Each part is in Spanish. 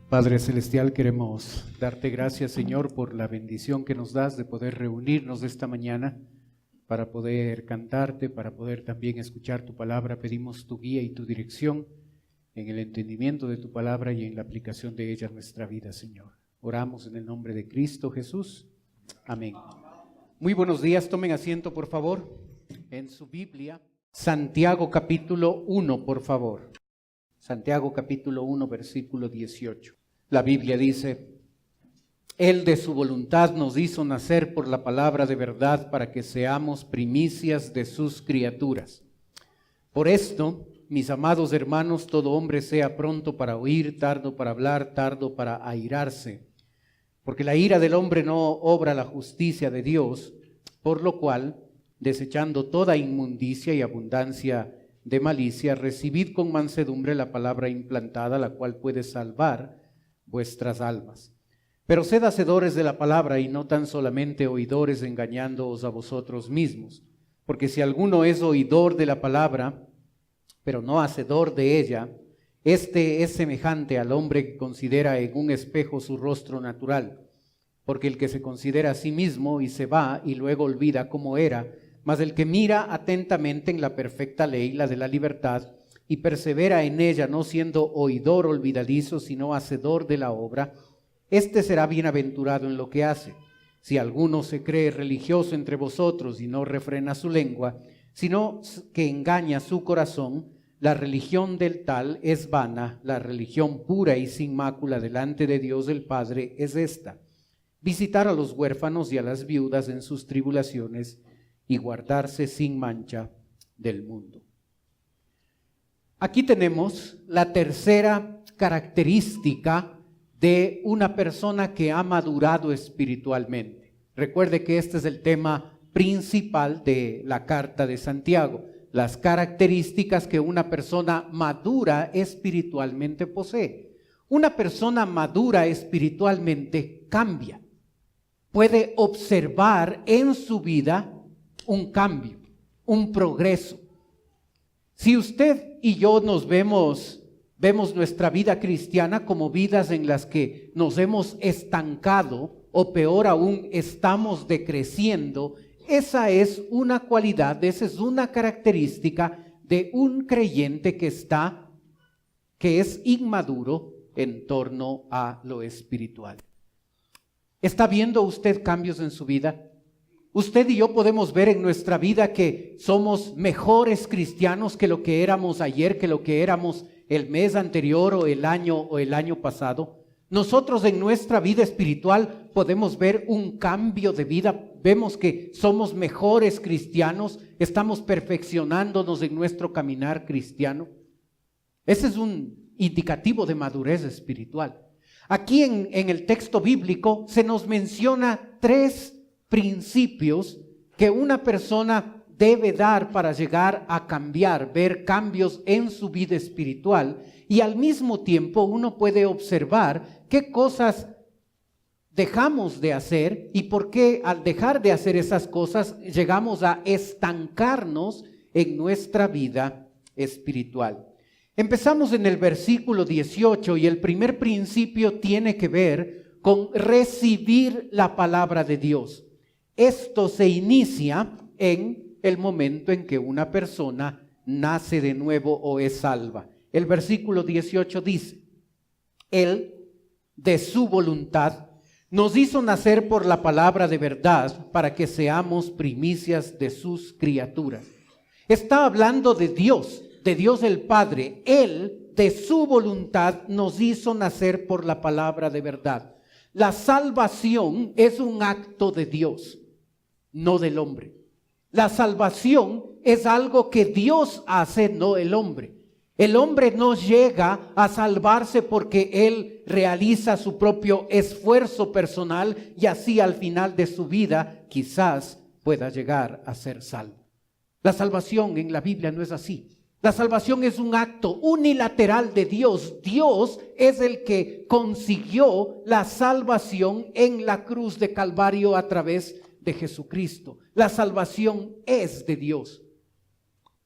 Padre Celestial, queremos darte gracias, Señor, por la bendición que nos das de poder reunirnos esta mañana para poder cantarte, para poder también escuchar tu palabra. Pedimos tu guía y tu dirección en el entendimiento de tu palabra y en la aplicación de ella en nuestra vida, Señor. Oramos en el nombre de Cristo Jesús. Amén. Muy buenos días, tomen asiento, por favor. En su Biblia, Santiago capítulo 1, por favor. Santiago capítulo 1, versículo 18. La Biblia dice: Él de su voluntad nos hizo nacer por la palabra de verdad para que seamos primicias de sus criaturas. Por esto, mis amados hermanos, todo hombre sea pronto para oír, tardo para hablar, tardo para airarse, porque la ira del hombre no obra la justicia de Dios, por lo cual, desechando toda inmundicia y abundancia de malicia, recibid con mansedumbre la palabra implantada, la cual puede salvar vuestras almas. Pero sed hacedores de la palabra y no tan solamente oidores, engañándoos a vosotros mismos. Porque si alguno es oidor de la palabra, pero no hacedor de ella, este es semejante al hombre que considera en un espejo su rostro natural. Porque el que se considera a sí mismo y se va y luego olvida cómo era, mas el que mira atentamente en la perfecta ley, la de la libertad, y persevera en ella, no siendo oidor olvidadizo, sino hacedor de la obra, este será bienaventurado en lo que hace. Si alguno se cree religioso entre vosotros y no refrena su lengua, sino que engaña su corazón, la religión del tal es vana. La religión pura y sin mácula delante de Dios el Padre es esta: visitar a los huérfanos y a las viudas en sus tribulaciones y guardarse sin mancha del mundo. Aquí tenemos la tercera característica de una persona que ha madurado espiritualmente. Recuerde que este es el tema principal de la carta de Santiago, las características que una persona madura espiritualmente posee. Una persona madura espiritualmente cambia, puede observar en su vida un cambio, un progreso. Si usted y yo nos vemos nuestra vida cristiana como vidas en las que nos hemos estancado, o peor aún, estamos decreciendo, esa es una cualidad, esa es una característica de un creyente que es inmaduro en torno a lo espiritual. ¿Está viendo usted cambios en su vida? Usted y yo podemos ver en nuestra vida que somos mejores cristianos que lo que éramos ayer, que lo que éramos el mes anterior o el año pasado. Nosotros en nuestra vida espiritual podemos ver un cambio de vida. Vemos que somos mejores cristianos, estamos perfeccionándonos en nuestro caminar cristiano. Ese es un indicativo de madurez espiritual. Aquí en el texto bíblico se nos menciona 3 principios que una persona debe dar para llegar a cambiar, ver cambios en su vida espiritual, y al mismo tiempo uno puede observar qué cosas dejamos de hacer y por qué al dejar de hacer esas cosas llegamos a estancarnos en nuestra vida espiritual. Empezamos en el versículo 18 y el primer principio tiene que ver con recibir la palabra de Dios. Esto se inicia en el momento en que una persona nace de nuevo o es salva. El versículo 18 dice: Él, de su voluntad, nos hizo nacer por la palabra de verdad para que seamos primicias de sus criaturas. Está hablando de Dios el Padre. Él, de su voluntad, nos hizo nacer por la palabra de verdad. La salvación es un acto de Dios, no del hombre. La salvación es algo que Dios hace, no el hombre. El hombre no llega a salvarse porque él realiza su propio esfuerzo personal y así al final de su vida quizás pueda llegar a ser salvo. La salvación en la Biblia no es así. La salvación es un acto unilateral de Dios. Dios es el que consiguió la salvación en la cruz de Calvario a través de Jesucristo. La salvación es de Dios.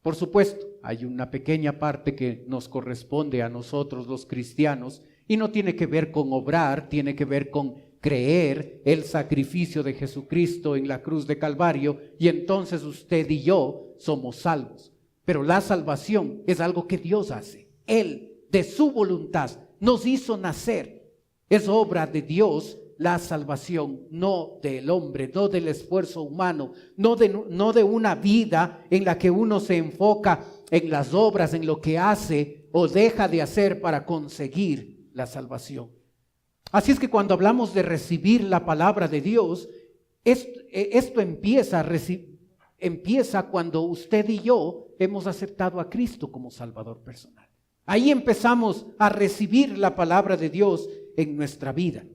Por supuesto, hay una pequeña parte que nos corresponde a nosotros los cristianos Y no tiene que ver con obrar, tiene que ver con creer el sacrificio de Jesucristo en la cruz de Calvario, y entonces usted y yo somos salvos. Pero la salvación es algo que Dios hace. Él, de su voluntad, nos hizo nacer. Es obra de Dios la salvación, no del hombre, no del esfuerzo humano, no de una vida en la que uno se enfoca en las obras, en lo que hace o deja de hacer para conseguir la salvación. Así es que cuando hablamos de recibir la palabra de Dios, esto empieza cuando usted y yo hemos aceptado a Cristo como Salvador personal. Ahí empezamos a recibir la palabra de Dios en nuestra vida.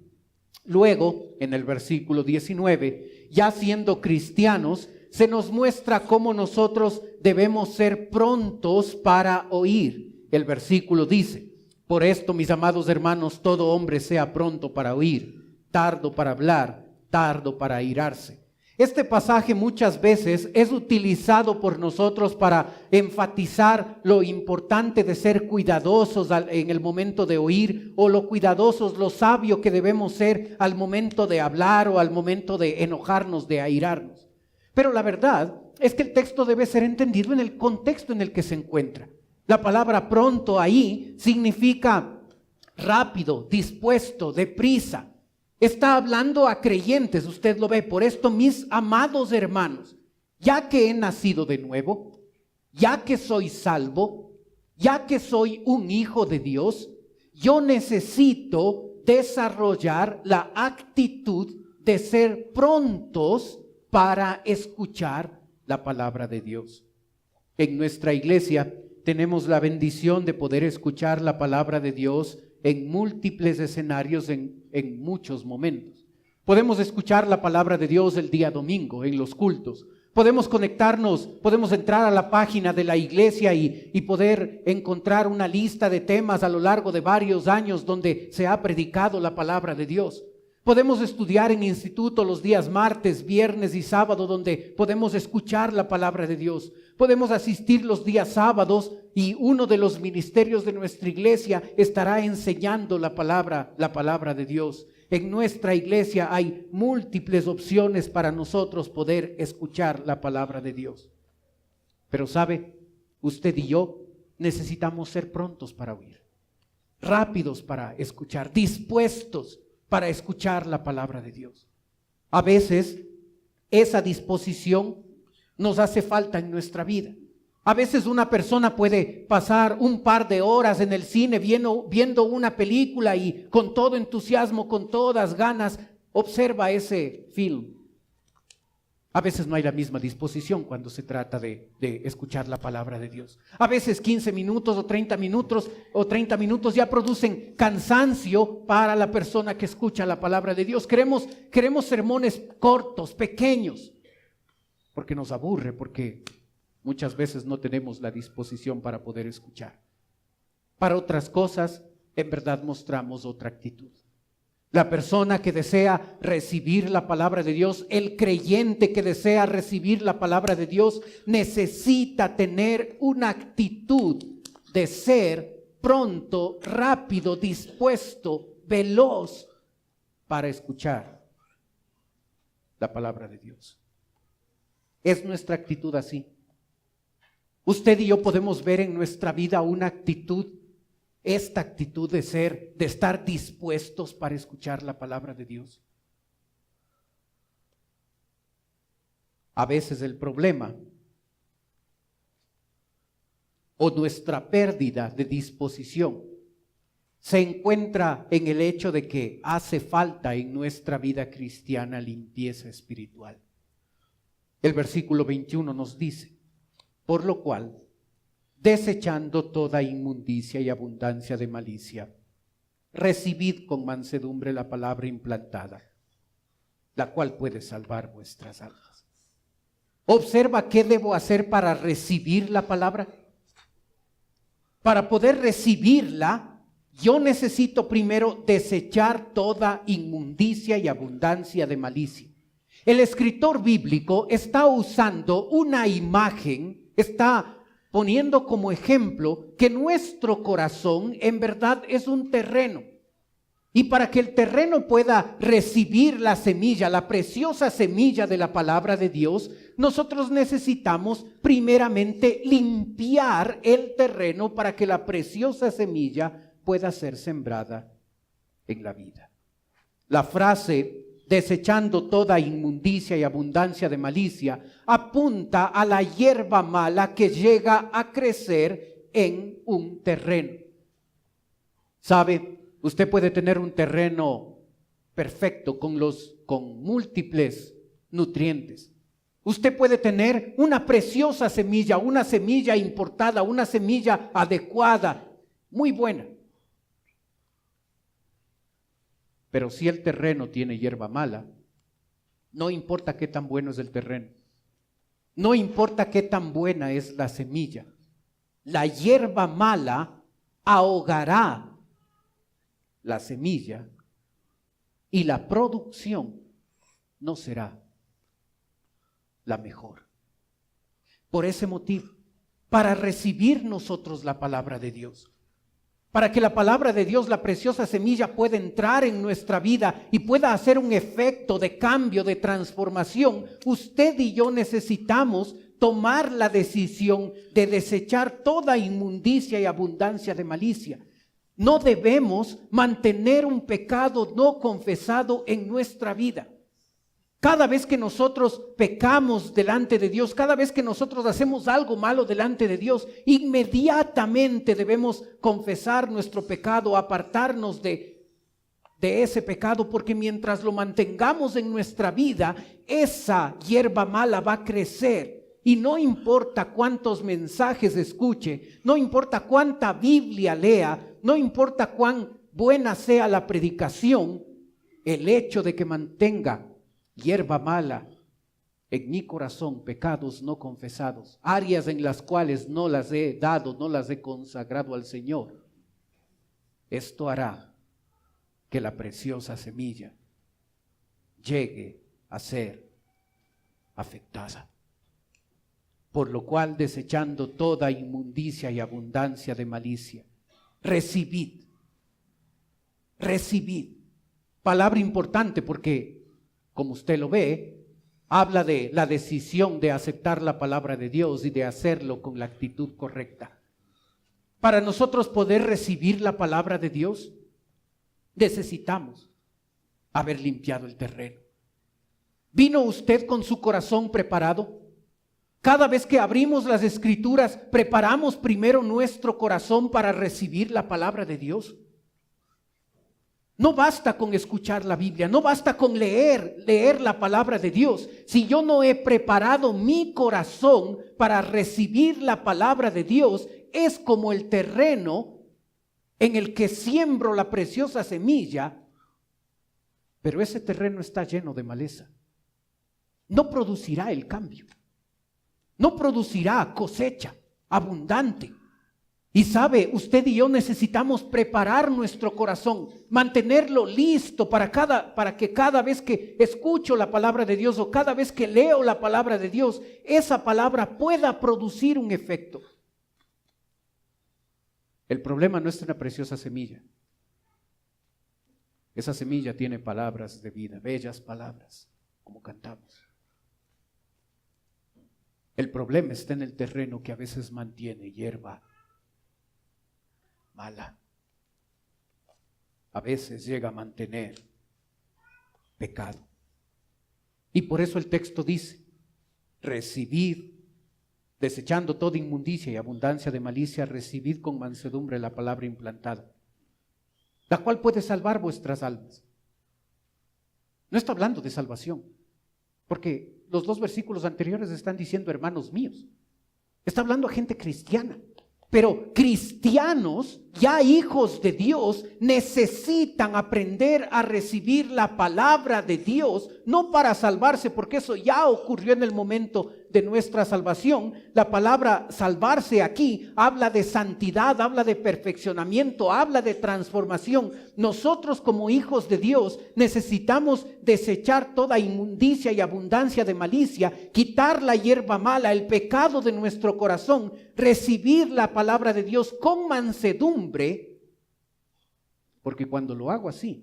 Luego, en el versículo 19, ya siendo cristianos, se nos muestra cómo nosotros debemos ser prontos para oír. El versículo dice: por esto, mis amados hermanos, todo hombre sea pronto para oír, tardo para hablar, tardo para airarse. Este pasaje muchas veces es utilizado por nosotros para enfatizar lo importante de ser cuidadosos en el momento de oír, o lo cuidadosos, lo sabio que debemos ser al momento de hablar o al momento de enojarnos, de airarnos. Pero la verdad es que el texto debe ser entendido en el contexto en el que se encuentra. La palabra pronto ahí significa rápido, dispuesto, deprisa. Está hablando a creyentes, usted lo ve. Por esto, mis amados hermanos, ya que he nacido de nuevo, ya que soy salvo, ya que soy un hijo de Dios, yo necesito desarrollar la actitud de ser prontos para escuchar la palabra de Dios. En nuestra iglesia tenemos la bendición de poder escuchar la palabra de Dios en múltiples escenarios, en muchos momentos. Podemos escuchar la palabra de Dios el día domingo en los cultos. Podemos conectarnos, podemos entrar a la página de la iglesia y poder encontrar una lista de temas a lo largo de varios años donde se ha predicado la palabra de Dios. Podemos estudiar en instituto los días martes, viernes y sábado, donde podemos escuchar la palabra de Dios. Podemos asistir los días sábados y uno de los ministerios de nuestra iglesia estará enseñando la palabra de Dios. En nuestra iglesia hay múltiples opciones para nosotros poder escuchar la palabra de Dios. Pero sabe, usted y yo necesitamos ser prontos para oír, rápidos para escuchar, dispuestos para escuchar la palabra de Dios. A veces esa disposición nos hace falta en nuestra vida. A veces una persona puede pasar un par de horas en el cine viendo una película y con todo entusiasmo, con todas ganas, observa ese film. A veces no hay la misma disposición cuando se trata de escuchar la palabra de Dios. A veces 15 minutos o 30 minutos ya producen cansancio para la persona que escucha la palabra de Dios. Queremos sermones cortos, pequeños, porque nos aburre, porque muchas veces no tenemos la disposición para poder escuchar. Para otras cosas, en verdad mostramos otra actitud. La persona que desea recibir la palabra de Dios, el creyente que desea recibir la palabra de Dios, necesita tener una actitud de ser pronto, rápido, dispuesto, veloz para escuchar la palabra de Dios. ¿Es nuestra actitud así? Usted y yo podemos ver en nuestra vida una actitud, esta actitud de estar dispuestos para escuchar la palabra de Dios. A veces el problema o nuestra pérdida de disposición se encuentra en el hecho de que hace falta en nuestra vida cristiana limpieza espiritual. El versículo 21 nos dice: por lo cual, desechando toda inmundicia y abundancia de malicia, recibid con mansedumbre la palabra implantada, la cual puede salvar vuestras almas. Observa qué debo hacer para recibir la palabra. Para poder recibirla, yo necesito primero desechar toda inmundicia y abundancia de malicia. El escritor bíblico está usando una imagen, está poniendo como ejemplo que nuestro corazón en verdad es un terreno. Y para que el terreno pueda recibir la semilla, la preciosa semilla de la palabra de Dios, nosotros necesitamos primeramente limpiar el terreno para que la preciosa semilla pueda ser sembrada en la vida. La frase desechando toda inmundicia y abundancia de malicia apunta a la hierba mala que llega a crecer en un terreno. ¿Sabe? Usted puede tener un terreno perfecto con múltiples nutrientes. Usted puede tener una preciosa semilla, una semilla importada, una semilla adecuada, muy buena. Pero si el terreno tiene hierba mala, no importa qué tan bueno es el terreno, no importa qué tan buena es la semilla, la hierba mala ahogará la semilla y la producción no será la mejor. Por ese motivo, para recibir nosotros la palabra de Dios, para que la palabra de Dios, la preciosa semilla, pueda entrar en nuestra vida y pueda hacer un efecto de cambio, de transformación, usted y yo necesitamos tomar la decisión de desechar toda inmundicia y abundancia de malicia. No debemos mantener un pecado no confesado en nuestra vida. Cada vez que nosotros pecamos delante de Dios, cada vez que nosotros hacemos algo malo delante de Dios, inmediatamente debemos confesar nuestro pecado, apartarnos de ese pecado, porque mientras lo mantengamos en nuestra vida, esa hierba mala va a crecer. Y no importa cuántos mensajes escuche, no importa cuánta Biblia lea, no importa cuán buena sea la predicación, el hecho de que mantenga hierba mala en mi corazón, pecados no confesados, áreas en las cuales no las he dado, no las he consagrado al Señor, esto hará que la preciosa semilla llegue a ser afectada. Por lo cual, desechando toda inmundicia y abundancia de malicia, recibid. Palabra importante porque, como usted lo ve, habla de la decisión de aceptar la palabra de Dios y de hacerlo con la actitud correcta. Para nosotros poder recibir la palabra de Dios, necesitamos haber limpiado el terreno. ¿Vino usted con su corazón preparado? Cada vez que abrimos las Escrituras, ¿preparamos primero nuestro corazón para recibir la palabra de Dios? No basta con escuchar la Biblia, no basta con leer la palabra de Dios. Si yo no he preparado mi corazón para recibir la palabra de Dios, es como el terreno en el que siembro la preciosa semilla, pero ese terreno está lleno de maleza. No producirá el cambio. No producirá cosecha abundante. Y sabe, usted y yo necesitamos preparar nuestro corazón, mantenerlo listo para que cada vez que escucho la palabra de Dios o cada vez que leo la palabra de Dios, esa palabra pueda producir un efecto. El problema no es una preciosa semilla. Esa semilla tiene palabras de vida, bellas palabras, como cantamos. El problema está en el terreno que a veces mantiene hierba mala. A veces llega a mantener pecado. Y por eso el texto dice, recibid, desechando toda inmundicia y abundancia de malicia, recibid con mansedumbre la palabra implantada, la cual puede salvar vuestras almas. No está hablando de salvación, porque los dos versículos anteriores están diciendo hermanos míos. Está hablando a gente cristiana. Pero cristianos, ya hijos de Dios, necesitan aprender a recibir la palabra de Dios, no para salvarse, porque eso ya ocurrió en el momento de nuestra salvación. La palabra salvarse aquí habla de santidad, habla de perfeccionamiento, habla de transformación. Nosotros como hijos de Dios necesitamos desechar toda inmundicia y abundancia de malicia, quitar la hierba mala, el pecado de nuestro corazón, recibir la palabra de Dios con mansedumbre, Porque cuando lo hago así,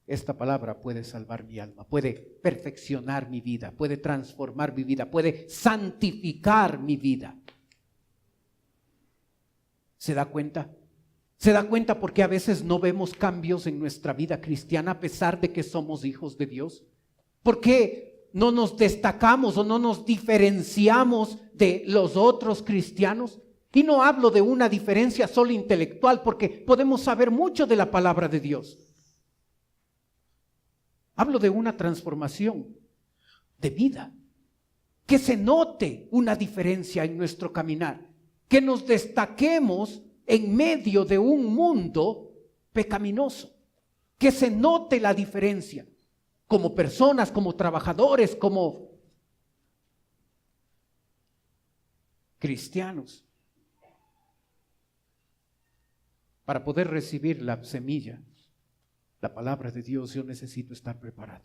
esta palabra puede salvar mi alma, puede perfeccionar mi vida, puede transformar mi vida, puede santificar mi vida. ¿Se da cuenta? ¿Se da cuenta por qué a veces no vemos cambios en nuestra vida cristiana a pesar de que somos hijos de Dios? ¿Por qué no nos destacamos o no nos diferenciamos de los otros cristianos? Y no hablo de una diferencia solo intelectual, porque podemos saber mucho de la palabra de Dios. Hablo de una transformación de vida, que se note una diferencia en nuestro caminar, que nos destaquemos en medio de un mundo pecaminoso, que se note la diferencia como personas, como trabajadores, como cristianos. Para poder recibir la semilla, la palabra de Dios, yo necesito estar preparado.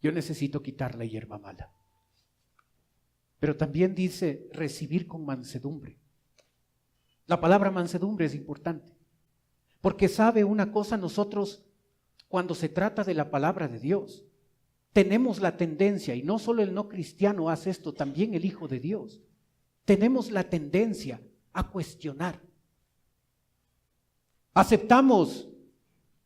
Yo necesito quitar la hierba mala. Pero también dice recibir con mansedumbre. La palabra mansedumbre es importante, porque sabe una cosa, nosotros cuando se trata de la palabra de Dios, tenemos la tendencia, y no solo el no cristiano hace esto, también el Hijo de Dios, tenemos la tendencia a cuestionar. Aceptamos,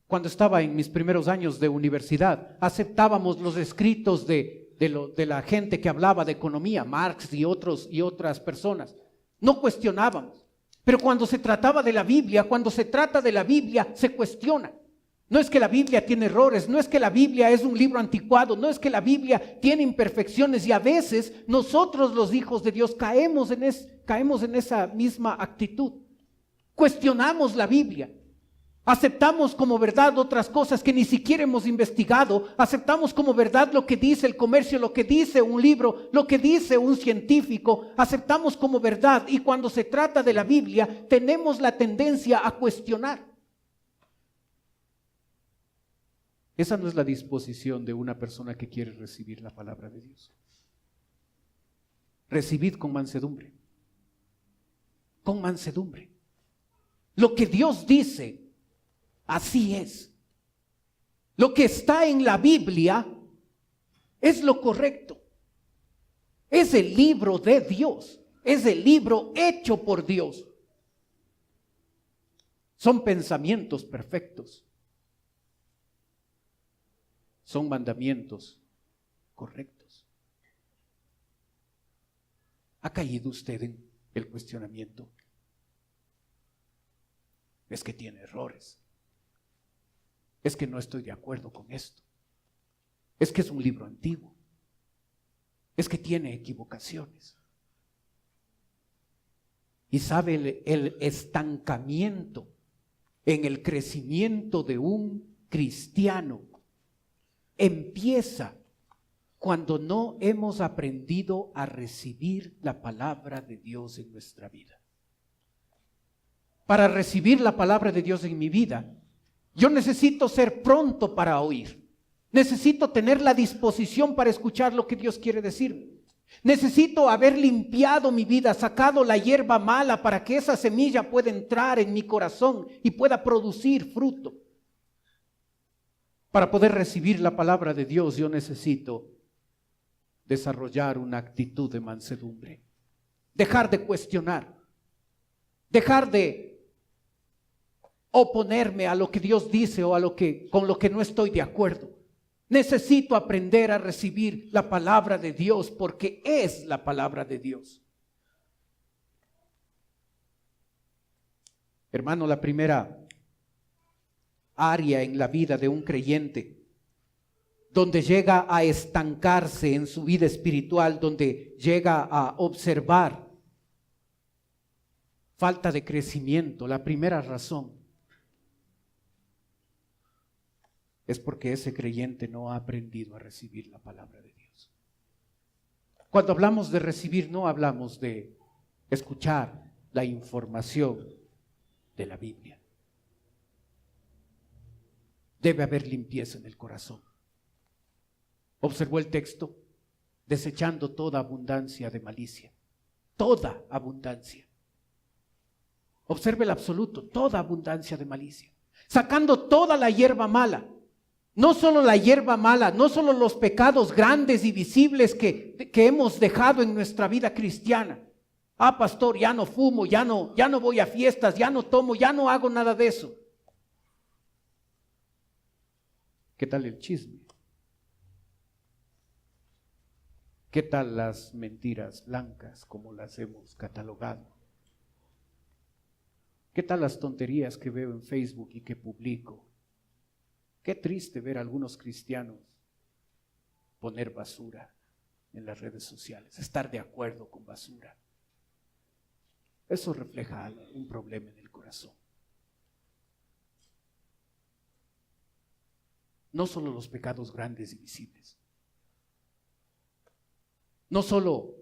cuando estaba en mis primeros años de universidad, aceptábamos los escritos de la gente que hablaba de economía, Marx y otras personas. No cuestionábamos. Pero cuando se trataba de la Biblia, cuando se trata de la Biblia, se cuestiona. No es que la Biblia tiene errores, no es que la Biblia es un libro anticuado, no es que la Biblia tiene imperfecciones, y a veces nosotros los hijos de Dios caemos en esa misma actitud. Cuestionamos la Biblia. Aceptamos como verdad otras cosas que ni siquiera hemos investigado. Aceptamos como verdad lo que dice el comercio, lo que dice un libro, lo que dice un científico. Aceptamos como verdad, y cuando se trata de la Biblia tenemos la tendencia a cuestionar. Esa no es la disposición de una persona que quiere recibir la palabra de Dios. Recibid con mansedumbre. Con mansedumbre. Lo que Dios dice, así es. Lo que está en la Biblia es lo correcto. Es el libro de Dios. Es el libro hecho por Dios. Son pensamientos perfectos. Son mandamientos correctos. ¿Ha caído usted en el cuestionamiento? Es que tiene errores. Es que no estoy de acuerdo con esto. Es que es un libro antiguo. Es que tiene equivocaciones. Y sabe, el estancamiento en el crecimiento de un cristiano empieza cuando no hemos aprendido a recibir la palabra de Dios en nuestra vida. Para recibir la palabra de Dios en mi vida, yo necesito ser pronto para oír. Necesito tener la disposición para escuchar lo que Dios quiere decirme. Necesito haber limpiado mi vida, sacado la hierba mala para que esa semilla pueda entrar en mi corazón y pueda producir fruto. Para poder recibir la palabra de Dios, yo necesito desarrollar una actitud de mansedumbre. Dejar de cuestionar. Dejar de oponerme a lo que Dios dice o con lo que no estoy de acuerdo. Necesito aprender a recibir la palabra de Dios porque es la palabra de Dios. Hermano, la primera área en la vida de un creyente donde llega a estancarse en su vida espiritual, donde llega a observar falta de crecimiento, la primera razón es porque ese creyente no ha aprendido a recibir la palabra de Dios. Cuando hablamos de recibir, no hablamos de escuchar la información de la Biblia. Debe haber limpieza en el corazón. Observó el texto, desechando toda abundancia de malicia. Toda abundancia. Observe el absoluto, toda abundancia de malicia, sacando toda la hierba mala. No solo la hierba mala, no solo los pecados grandes y visibles que hemos dejado en nuestra vida cristiana. Ah, pastor, ya no fumo, ya no voy a fiestas, ya no tomo, ya no hago nada de eso. ¿Qué tal el chisme? ¿Qué tal las mentiras blancas como las hemos catalogado? ¿Qué tal las tonterías que veo en Facebook y que publico? Qué triste ver a algunos cristianos poner basura en las redes sociales, estar de acuerdo con basura. Eso refleja un problema en el corazón. No solo los pecados grandes y visibles, no solo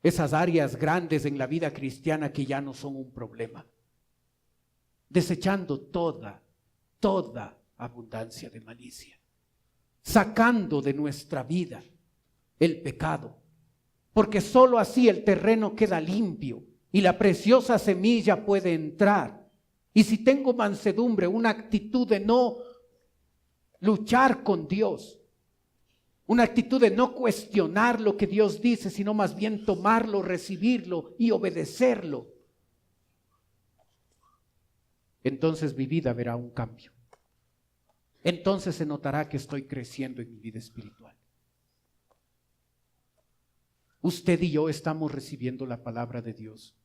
esas áreas grandes en la vida cristiana que ya no son un problema, desechando toda abundancia de malicia, sacando de nuestra vida el pecado, porque solo así el terreno queda limpio y la preciosa semilla puede entrar. Y si tengo mansedumbre, una actitud de no luchar con Dios, una actitud de no cuestionar lo que Dios dice, sino más bien tomarlo, recibirlo y obedecerlo, entonces mi vida verá un cambio. Entonces se notará que estoy creciendo en mi vida espiritual. Usted y yo estamos recibiendo la palabra de Dios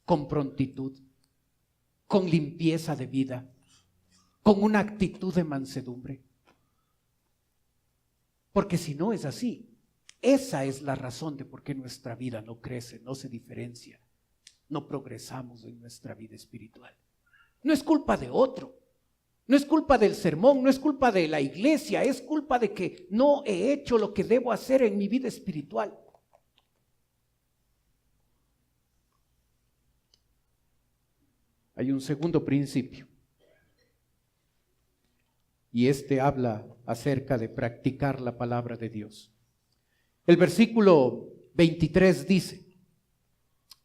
con prontitud, con limpieza de vida, con una actitud de mansedumbre. Porque si no es así, esa es la razón de por qué nuestra vida no crece, no se diferencia, no progresamos en nuestra vida espiritual. No es culpa de otro, no es culpa del sermón, no es culpa de la iglesia, es culpa de que no he hecho lo que debo hacer en mi vida espiritual. Hay un segundo principio, y este habla acerca de practicar la palabra de Dios. El versículo 23 dice: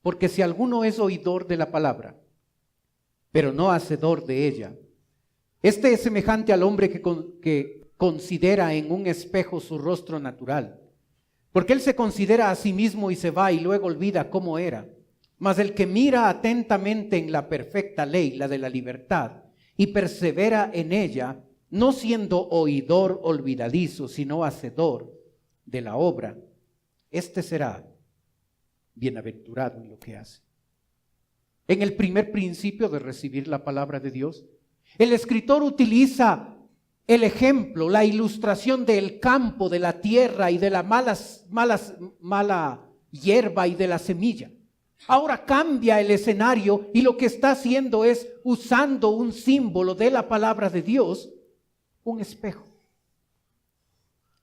porque si alguno es oidor de la palabra, pero no hacedor de ella, este es semejante al hombre que considera en un espejo su rostro natural, porque él se considera a sí mismo y se va y luego olvida cómo era. Mas el que mira atentamente en la perfecta ley, la de la libertad, y persevera en ella, no siendo oidor olvidadizo, sino hacedor de la obra, este será bienaventurado en lo que hace. En el primer principio de recibir la palabra de Dios, el escritor utiliza el ejemplo, la ilustración del campo, de la tierra y de la mala hierba y de la semilla. Ahora cambia el escenario y lo que está haciendo es, usando un símbolo de la palabra de Dios, un espejo.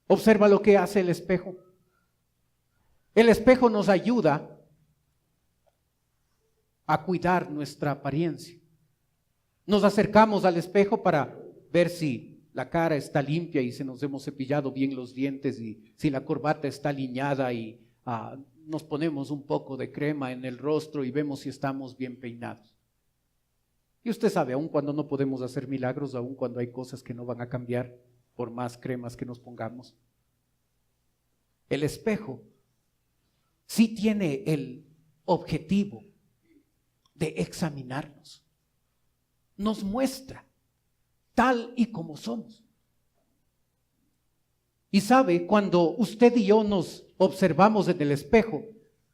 Observa lo que hace el espejo. El espejo nos ayuda a cuidar nuestra apariencia. Nos acercamos al espejo para ver si la cara está limpia y si nos hemos cepillado bien los dientes y si la corbata está alineada y nos ponemos un poco de crema en el rostro y vemos si estamos bien peinados. Y usted sabe, aun cuando no podemos hacer milagros, aun cuando hay cosas que no van a cambiar por más cremas que nos pongamos, el espejo sí tiene el objetivo de examinarnos. Nos muestra tal y como somos. Y sabe, cuando usted y yo nos observamos en el espejo,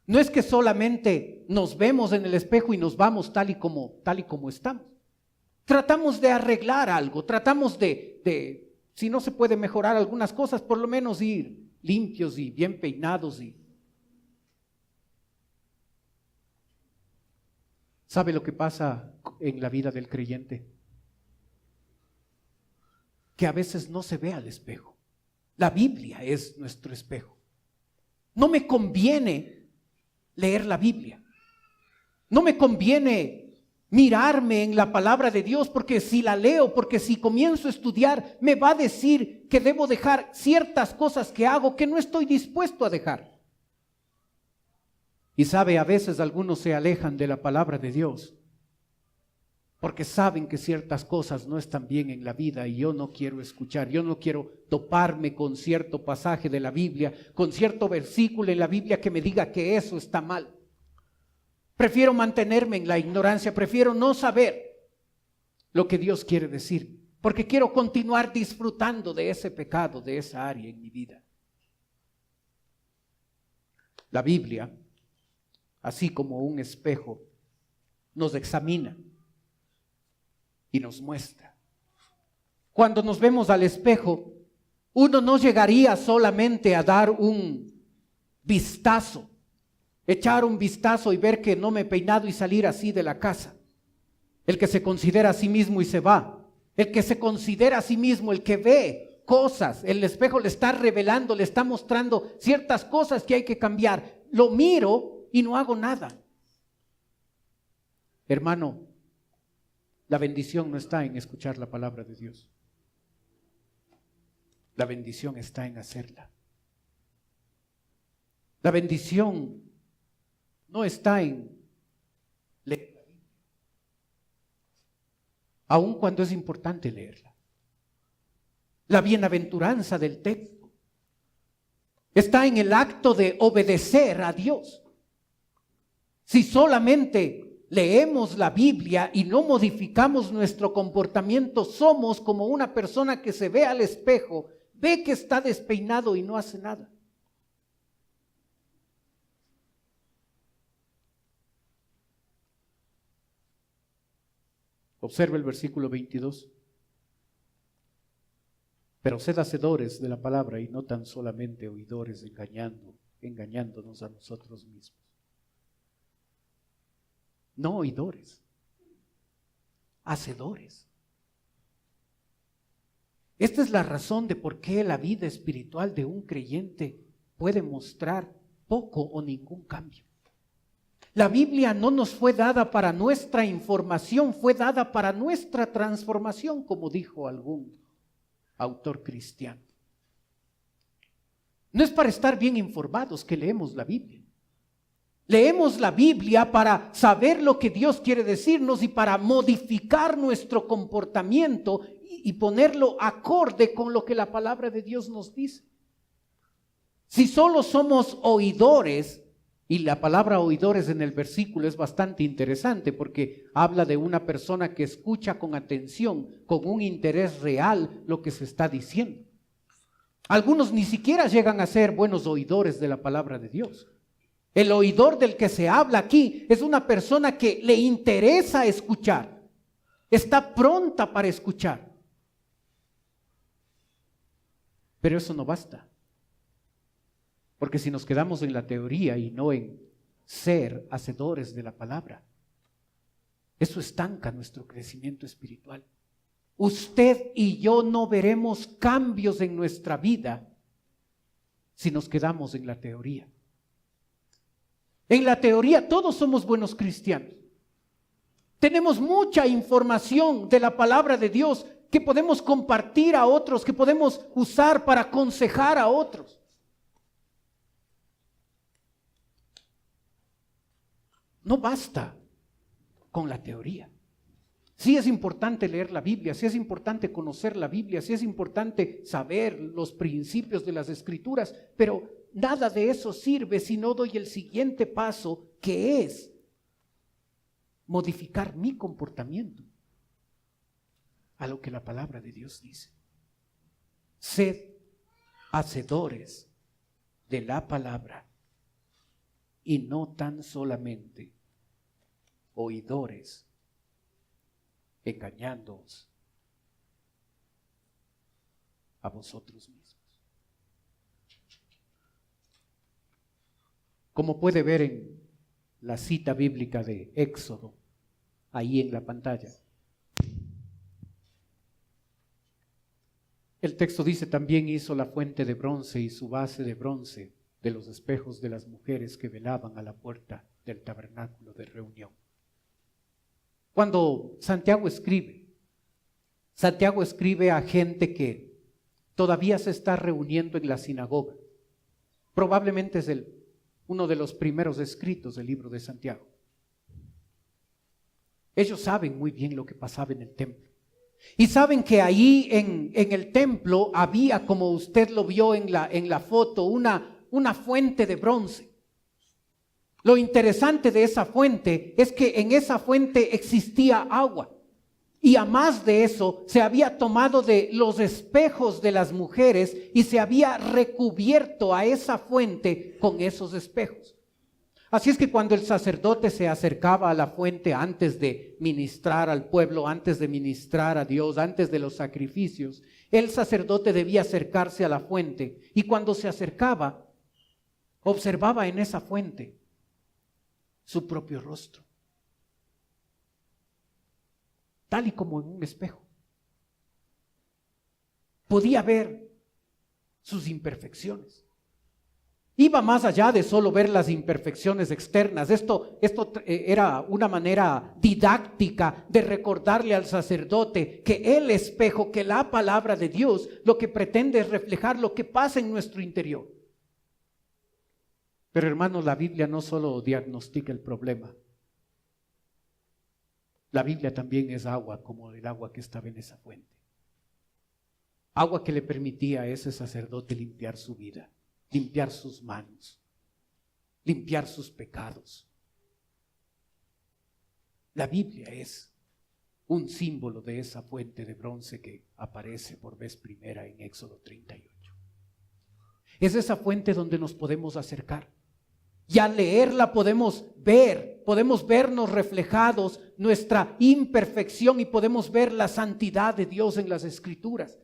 no es que solamente nos vemos en el espejo y nos vamos tal y como estamos. Tratamos de arreglar algo, tratamos de si no se puede mejorar algunas cosas, por lo menos ir limpios y bien peinados. ¿Sabe lo que pasa en la vida del creyente? Que a veces no se ve al espejo. La Biblia es nuestro espejo. No me conviene leer la Biblia. No me conviene mirarme en la palabra de Dios, porque si la leo, porque si comienzo a estudiar, me va a decir que debo dejar ciertas cosas que hago que no estoy dispuesto a dejar. Y sabe, a veces algunos se alejan de la palabra de Dios porque saben que ciertas cosas no están bien en la vida y yo no quiero escuchar, yo no quiero toparme con cierto pasaje de la Biblia, con cierto versículo en la Biblia que me diga que eso está mal. Prefiero mantenerme en la ignorancia, prefiero no saber lo que Dios quiere decir, porque quiero continuar disfrutando de ese pecado, de esa área en mi vida. La Biblia, así como un espejo, nos examina y nos muestra. Cuando nos vemos al espejo, uno no llegaría solamente a dar un vistazo, echar un vistazo y ver que no me he peinado y salir así de la casa. El que se considera a sí mismo y se va, el que se considera a sí mismo, el que ve cosas, el espejo le está revelando, le está mostrando ciertas cosas que hay que cambiar. Lo miro y no hago nada. Hermano, la bendición no está en escuchar la palabra de Dios. La bendición está en hacerla. La bendición no está en leer la Biblia, aun cuando es importante leerla. La bienaventuranza del texto está en el acto de obedecer a Dios. Si solamente leemos la Biblia y no modificamos nuestro comportamiento, somos como una persona que se ve al espejo, ve que está despeinado y no hace nada. Observa el versículo 22. Pero sed hacedores de la palabra y no tan solamente oidores, engañándonos a nosotros mismos. No oidores, hacedores. Esta es la razón de por qué la vida espiritual de un creyente puede mostrar poco o ningún cambio. La Biblia no nos fue dada para nuestra información, fue dada para nuestra transformación, como dijo algún autor cristiano. No es para estar bien informados que leemos la Biblia. Leemos la Biblia para saber lo que Dios quiere decirnos y para modificar nuestro comportamiento y ponerlo acorde con lo que la palabra de Dios nos dice. Si solo somos oidores, y la palabra oidores en el versículo es bastante interesante porque habla de una persona que escucha con atención, con un interés real lo que se está diciendo. Algunos ni siquiera llegan a ser buenos oidores de la palabra de Dios. El oidor del que se habla aquí es una persona que le interesa escuchar, está pronta para escuchar. Pero eso no basta. Porque si nos quedamos en la teoría y no en ser hacedores de la palabra, eso estanca nuestro crecimiento espiritual. Usted y yo no veremos cambios en nuestra vida si nos quedamos en la teoría. En la teoría todos somos buenos cristianos. Tenemos mucha información de la palabra de Dios que podemos compartir a otros, que podemos usar para aconsejar a otros. No basta con la teoría. Sí es importante leer la Biblia, sí es importante conocer la Biblia, sí es importante saber los principios de las Escrituras, pero nada de eso sirve si no doy el siguiente paso, que es modificar mi comportamiento a lo que la palabra de Dios dice. Sed hacedores de la palabra y no tan solamente oidores, engañándoos a vosotros mismos. Como puede ver en la cita bíblica de Éxodo, ahí en la pantalla, el texto dice: también hizo la fuente de bronce y su base de bronce de los espejos de las mujeres que velaban a la puerta del tabernáculo de reunión. Cuando Santiago escribe a gente que todavía se está reuniendo en la sinagoga. Probablemente es el uno de los primeros escritos del libro de Santiago. Ellos saben muy bien lo que pasaba en el templo. Y saben que ahí en el templo había, como usted lo vio en la foto, una fuente de bronce. Lo interesante de esa fuente es que en esa fuente existía agua. Y a más de eso, se había tomado de los espejos de las mujeres y se había recubierto a esa fuente con esos espejos. Así es que cuando el sacerdote se acercaba a la fuente antes de ministrar al pueblo, antes de ministrar a Dios, antes de los sacrificios, el sacerdote debía acercarse a la fuente. Y cuando se acercaba, observaba en esa fuente su propio rostro, tal y como en un espejo. Podía ver sus imperfecciones. Iba más allá de solo ver las imperfecciones externas. Esto era una manera didáctica de recordarle al sacerdote que el espejo, que la palabra de Dios, lo que pretende es reflejar lo que pasa en nuestro interior. Pero hermanos, la Biblia no solo diagnostica el problema. La Biblia también es agua, como el agua que estaba en esa fuente. Agua que le permitía a ese sacerdote limpiar su vida, limpiar sus manos, limpiar sus pecados. La Biblia es un símbolo de esa fuente de bronce que aparece por vez primera en Éxodo 38. Es esa fuente donde nos podemos acercar. Y al leerla podemos vernos reflejados nuestra imperfección y podemos ver la santidad de Dios en las Escrituras.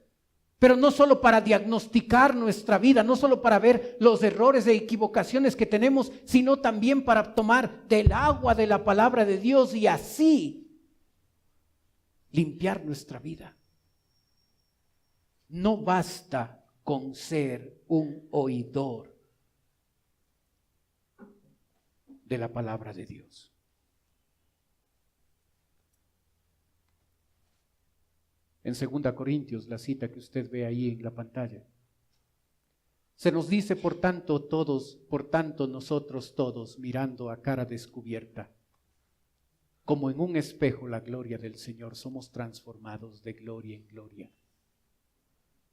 Pero no solo para diagnosticar nuestra vida, no solo para ver los errores e equivocaciones que tenemos, sino también para tomar del agua de la palabra de Dios y así limpiar nuestra vida. No basta con ser un oidor de la palabra de Dios. En 2 Corintios, la cita que usted ve ahí en la pantalla, se nos dice, por tanto nosotros todos, mirando a cara descubierta, como en un espejo la gloria del Señor, somos transformados de gloria en gloria,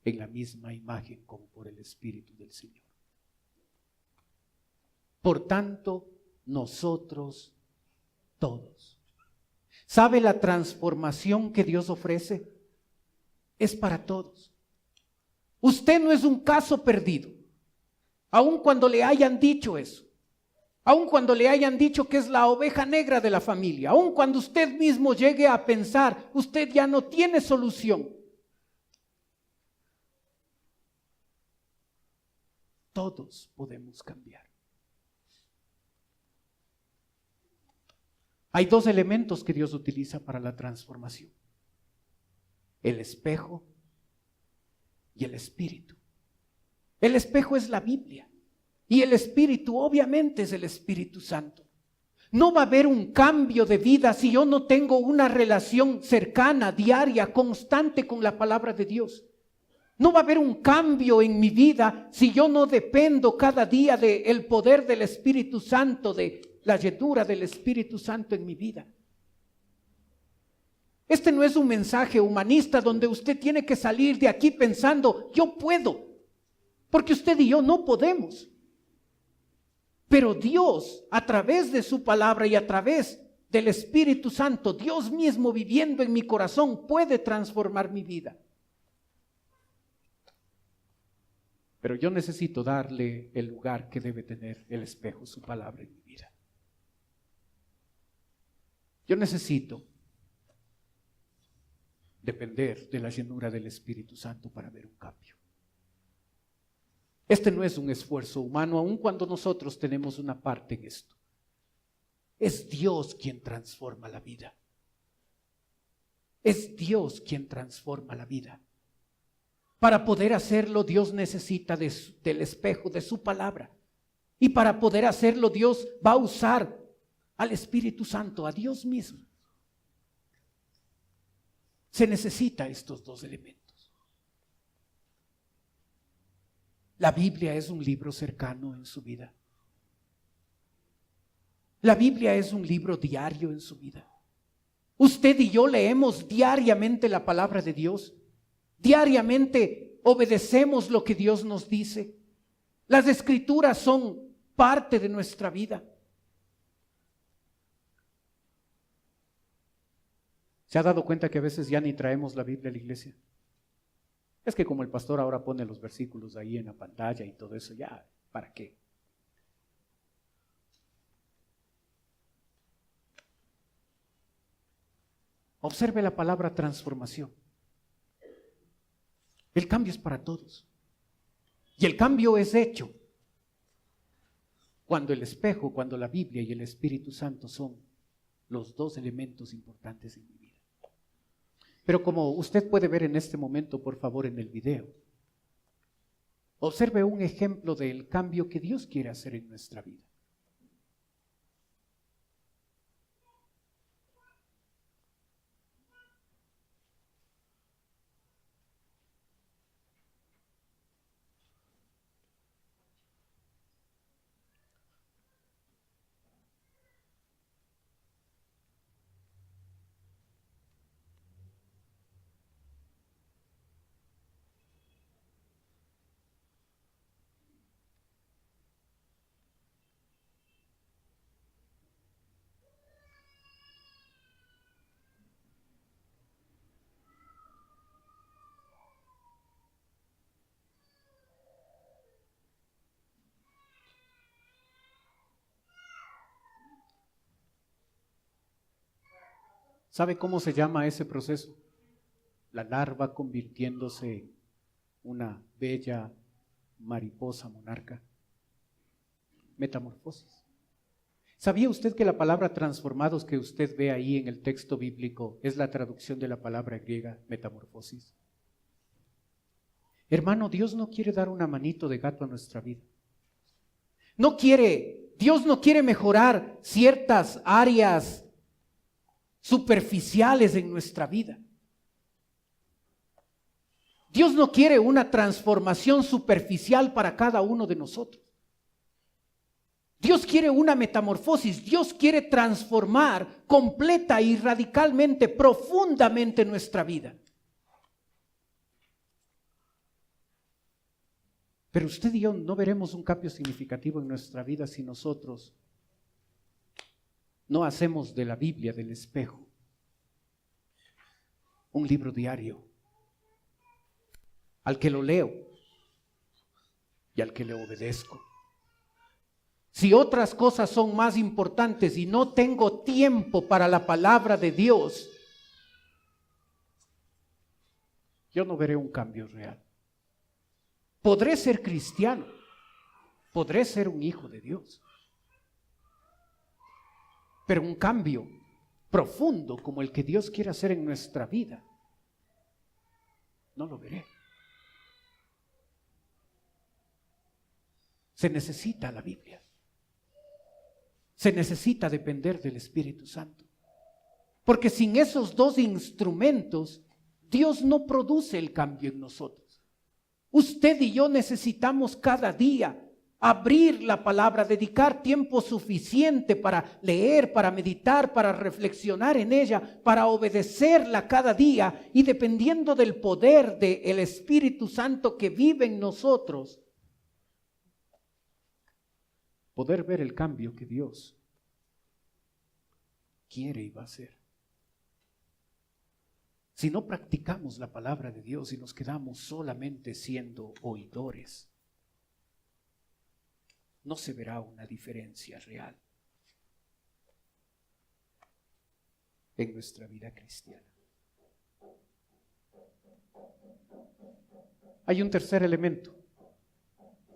en la misma imagen como por el Espíritu del Señor. Por tanto, nosotros todos. ¿Sabe la transformación que Dios ofrece? Es para todos. Usted no es un caso perdido, aun cuando le hayan dicho eso, aun cuando le hayan dicho que es la oveja negra de la familia, aun cuando usted mismo llegue a pensar, usted ya no tiene solución. Todos podemos cambiar. Hay dos elementos que Dios utiliza para la transformación: el espejo y el espíritu. El espejo es la Biblia y el espíritu obviamente es el Espíritu Santo. No va a haber un cambio de vida si yo no tengo una relación cercana, diaria, constante con la palabra de Dios. No va a haber un cambio en mi vida si yo no dependo cada día del poder del Espíritu Santo, de la llenura del Espíritu Santo en mi vida. Este no es un mensaje humanista donde usted tiene que salir de aquí pensando, yo puedo, porque usted y yo no podemos. Pero Dios, a través de su palabra y a través del Espíritu Santo, Dios mismo viviendo en mi corazón, puede transformar mi vida. Pero yo necesito darle el lugar que debe tener el espejo, su palabra en mi vida. Yo necesito depender de la llenura del Espíritu Santo para ver un cambio. Este no es un esfuerzo humano, aun cuando nosotros tenemos una parte en esto. Es Dios quien transforma la vida. Es Dios quien transforma la vida. Para poder hacerlo, Dios necesita del espejo, de su palabra. Y para poder hacerlo, Dios va a usar al Espíritu Santo, a Dios mismo. Se necesita estos dos elementos. La Biblia es un libro cercano en su vida. La Biblia es un libro diario en su vida. Usted y yo leemos diariamente la palabra de Dios. Diariamente obedecemos lo que Dios nos dice. Las Escrituras son parte de nuestra vida. ¿Se ha dado cuenta que a veces ya ni traemos la Biblia a la iglesia? Es que como el pastor ahora pone los versículos ahí en la pantalla y todo eso, ya, ¿para qué? Observe la palabra transformación. El cambio es para todos. Y el cambio es hecho cuando el espejo, cuando la Biblia y el Espíritu Santo son los dos elementos importantes en mi vida. Pero como usted puede ver en este momento, por favor, en el video, observe un ejemplo del cambio que Dios quiere hacer en nuestra vida. ¿Sabe cómo se llama ese proceso? La larva convirtiéndose en una bella mariposa monarca. Metamorfosis. ¿Sabía usted que la palabra transformados que usted ve ahí en el texto bíblico es la traducción de la palabra griega metamorfosis? Hermano, Dios no quiere dar una manito de gato a nuestra vida. Dios no quiere mejorar ciertas áreas superficiales en nuestra vida. Dios no quiere una transformación superficial para cada uno de nosotros. Dios quiere una metamorfosis. Dios quiere transformar completa y radicalmente, profundamente nuestra vida. Pero usted y yo no veremos un cambio significativo en nuestra vida si nosotros no hacemos de la Biblia, del espejo, un libro diario al que lo leo y al que le obedezco. Si otras cosas son más importantes y no tengo tiempo para la palabra de Dios, yo no veré un cambio real. Podré ser cristiano, podré ser un hijo de Dios, pero un cambio profundo como el que Dios quiere hacer en nuestra vida, no lo veré. Se necesita la Biblia. Se necesita depender del Espíritu Santo. Porque sin esos dos instrumentos, Dios no produce el cambio en nosotros. Usted y yo necesitamos cada día abrir la palabra, dedicar tiempo suficiente para leer, para meditar, para reflexionar en ella, para obedecerla cada día y dependiendo del poder del Espíritu Santo que vive en nosotros, poder ver el cambio que Dios quiere y va a hacer. Si no practicamos la palabra de Dios y nos quedamos solamente siendo oidores, no se verá una diferencia real en nuestra vida cristiana. Hay un tercer elemento,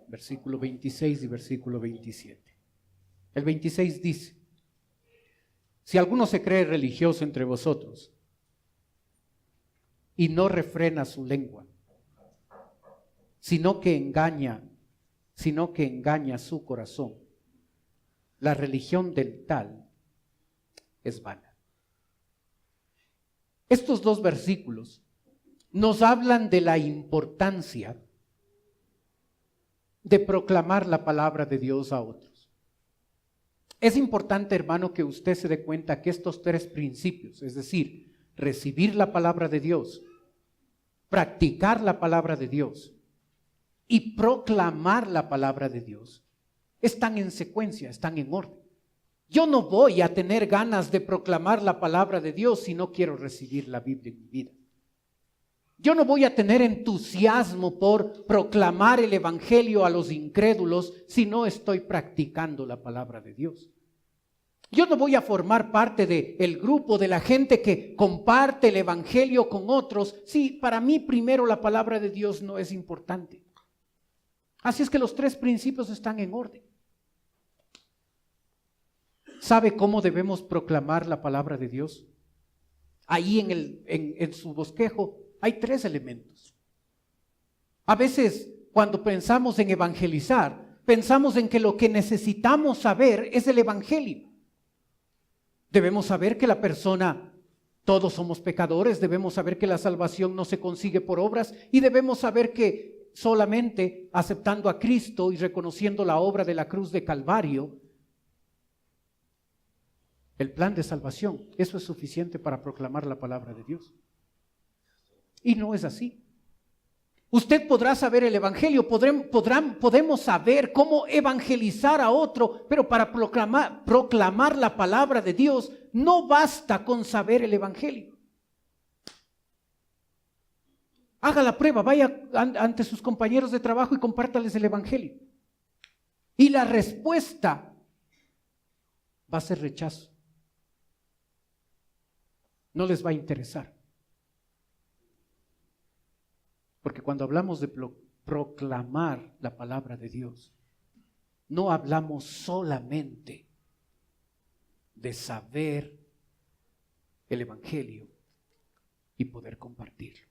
versículo 26 y versículo 27. El 26 dice: si alguno se cree religioso entre vosotros y no refrena su lengua, sino que engaña su corazón, la religión del tal es vana. Estos dos versículos nos hablan de la importancia de proclamar la palabra de Dios a otros. Es importante, hermano, que usted se dé cuenta que estos tres principios, es decir, recibir la palabra de Dios, practicar la palabra de Dios y proclamar la palabra de Dios, están en secuencia, están en orden. Yo no voy a tener ganas de proclamar la palabra de Dios si no quiero recibir la Biblia en mi vida. Yo no voy a tener entusiasmo por proclamar el evangelio a los incrédulos si no estoy practicando la palabra de Dios. Yo no voy a formar parte del grupo de la gente que comparte el evangelio con otros si para mí primero la palabra de Dios no es importante. Así es que los tres principios están en orden. ¿Sabe cómo debemos proclamar la palabra de Dios? Ahí en su bosquejo hay tres elementos. A veces cuando pensamos en evangelizar, pensamos en que lo que necesitamos saber es el evangelio. Debemos saber que la persona, todos somos pecadores, debemos saber que la salvación no se consigue por obras y debemos saber que solamente aceptando a Cristo y reconociendo la obra de la cruz de Calvario, el plan de salvación, eso es suficiente para proclamar la palabra de Dios. Y no es así. Usted podrá saber el evangelio, podemos saber cómo evangelizar a otro, pero para proclamar la palabra de Dios no basta con saber el evangelio. Haga la prueba, vaya ante sus compañeros de trabajo y compártales el evangelio. Y la respuesta va a ser rechazo. No les va a interesar. Porque cuando hablamos de proclamar la palabra de Dios, no hablamos solamente de saber el evangelio y poder compartirlo.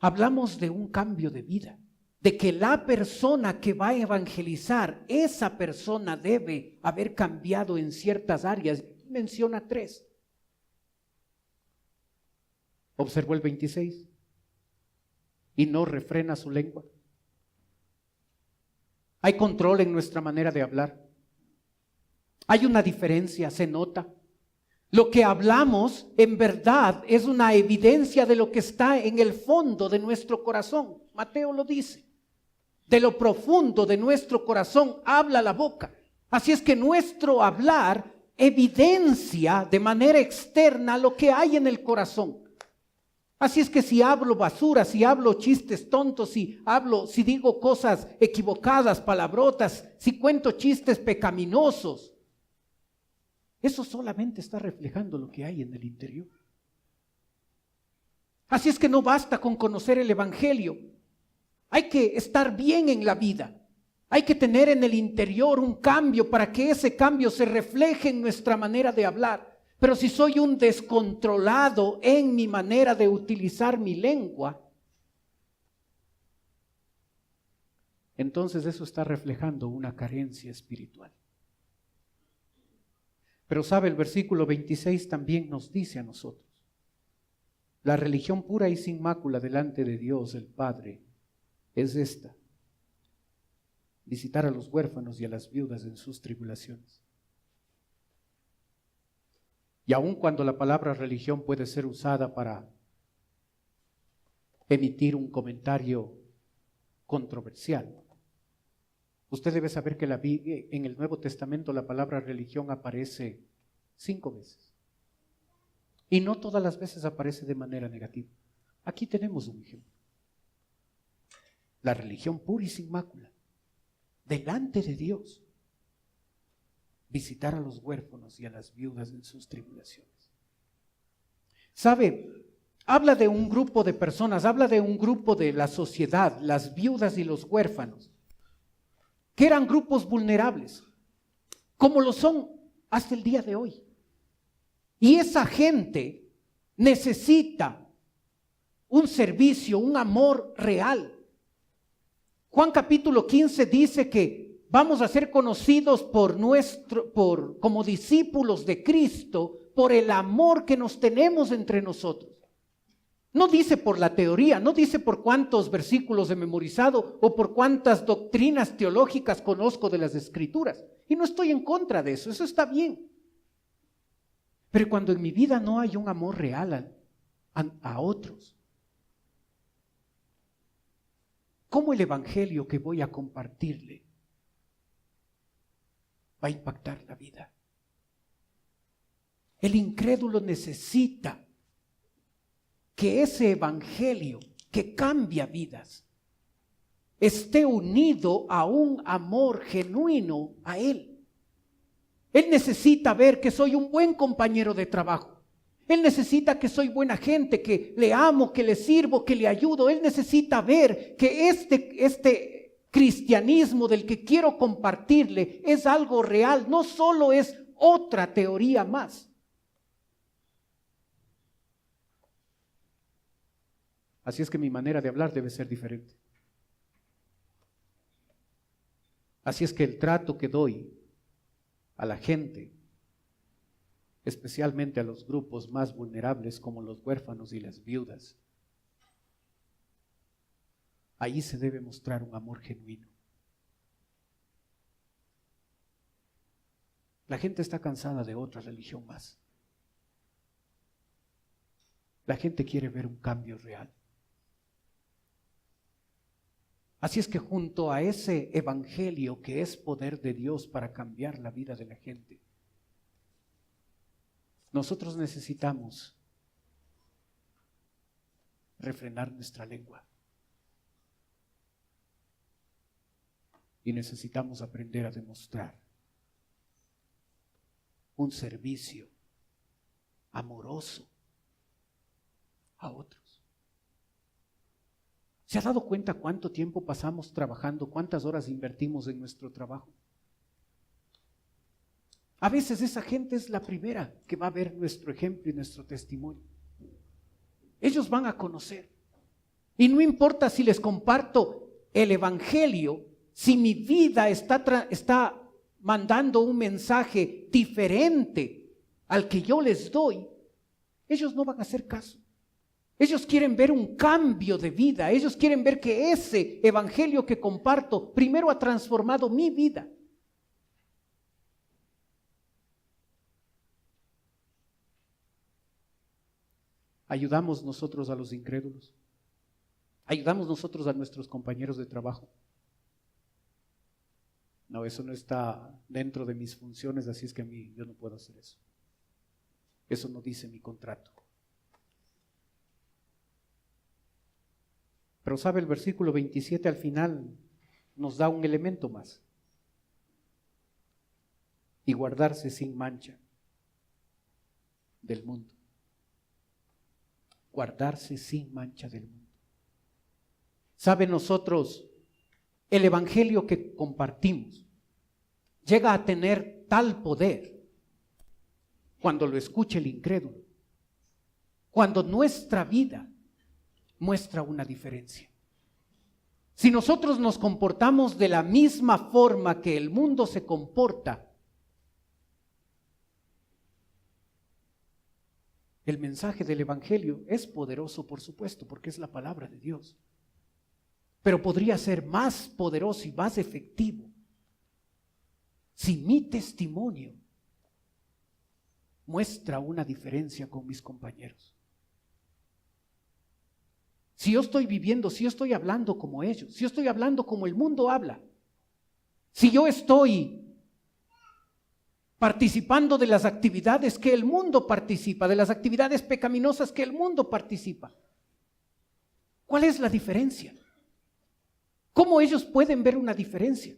Hablamos de un cambio de vida, de que la persona que va a evangelizar, esa persona debe haber cambiado en ciertas áreas. Menciona tres. Observó el 26. Y no refrena su lengua. Hay control en nuestra manera de hablar. Hay una diferencia, se nota. Lo que hablamos en verdad es una evidencia de lo que está en el fondo de nuestro corazón. Mateo lo dice. De lo profundo de nuestro corazón habla la boca. Así es que nuestro hablar evidencia de manera externa lo que hay en el corazón. Así es que si hablo basura, si hablo chistes tontos, si digo cosas equivocadas, palabrotas, si cuento chistes pecaminosos, eso solamente está reflejando lo que hay en el interior. Así es que no basta con conocer el evangelio. Hay que estar bien en la vida. Hay que tener en el interior un cambio para que ese cambio se refleje en nuestra manera de hablar. Pero si soy un descontrolado en mi manera de utilizar mi lengua, entonces eso está reflejando una carencia espiritual. Pero sabe, el versículo 26 también nos dice a nosotros, la religión pura y sin mácula delante de Dios el Padre es esta: visitar a los huérfanos y a las viudas en sus tribulaciones. Y aun cuando la palabra religión puede ser usada para emitir un comentario controversial, usted debe saber que en el Nuevo Testamento la palabra religión aparece 5 veces. Y no todas las veces aparece de manera negativa. Aquí tenemos un ejemplo. La religión pura y sin mácula, delante de Dios. Visitar a los huérfanos y a las viudas en sus tribulaciones. ¿Sabe? Habla de un grupo de personas, habla de un grupo de la sociedad, las viudas y los huérfanos, que eran grupos vulnerables, como lo son hasta el día de hoy. Y esa gente necesita un servicio, un amor real. Juan capítulo 15 dice que vamos a ser conocidos como discípulos de Cristo por el amor que nos tenemos entre nosotros. No dice por la teoría, no dice por cuántos versículos he memorizado o por cuántas doctrinas teológicas conozco de las Escrituras. Y no estoy en contra de eso, eso está bien. Pero cuando en mi vida no hay un amor real a otros, ¿cómo el evangelio que voy a compartirle va a impactar la vida? El incrédulo necesita que ese evangelio que cambia vidas esté unido a un amor genuino a él. Él necesita ver que soy un buen compañero de trabajo. Él necesita que soy buena gente, que le amo, que le sirvo, que le ayudo. Él necesita ver que este cristianismo del que quiero compartirle es algo real, no solo es otra teoría más. Así es que mi manera de hablar debe ser diferente. Así es que el trato que doy a la gente, especialmente a los grupos más vulnerables como los huérfanos y las viudas, ahí se debe mostrar un amor genuino. La gente está cansada de otra religión más. La gente quiere ver un cambio real. Así es que junto a ese evangelio que es poder de Dios para cambiar la vida de la gente, nosotros necesitamos refrenar nuestra lengua. Y necesitamos aprender a demostrar un servicio amoroso a otros. ¿Se ha dado cuenta cuánto tiempo pasamos trabajando, cuántas horas invertimos en nuestro trabajo? A veces esa gente es la primera que va a ver nuestro ejemplo y nuestro testimonio. Ellos van a conocer. Y no importa si les comparto el evangelio, si mi vida está mandando un mensaje diferente al que yo les doy, ellos no van a hacer caso. Ellos quieren ver un cambio de vida. Ellos quieren ver que ese evangelio que comparto primero ha transformado mi vida. ¿Ayudamos nosotros a los incrédulos? ¿Ayudamos nosotros a nuestros compañeros de trabajo? No, eso no está dentro de mis funciones, así es que yo no puedo hacer eso. Eso no dice mi contrato. Pero sabe, el versículo 27 al final nos da un elemento más. Y guardarse sin mancha del mundo. Guardarse sin mancha del mundo. Sabe, nosotros, el evangelio que compartimos llega a tener tal poder cuando lo escuche el incrédulo, cuando nuestra vida muestra una diferencia. Si nosotros nos comportamos de la misma forma que el mundo se comporta, el mensaje del evangelio es poderoso, por supuesto, porque es la palabra de Dios. Pero podría ser más poderoso y más efectivo si mi testimonio muestra una diferencia con mis compañeros. Si yo estoy viviendo, si yo estoy hablando como ellos, si yo estoy hablando como el mundo habla, si yo estoy participando de las actividades que el mundo participa, de las actividades pecaminosas que el mundo participa, ¿cuál es la diferencia? ¿Cómo ellos pueden ver una diferencia?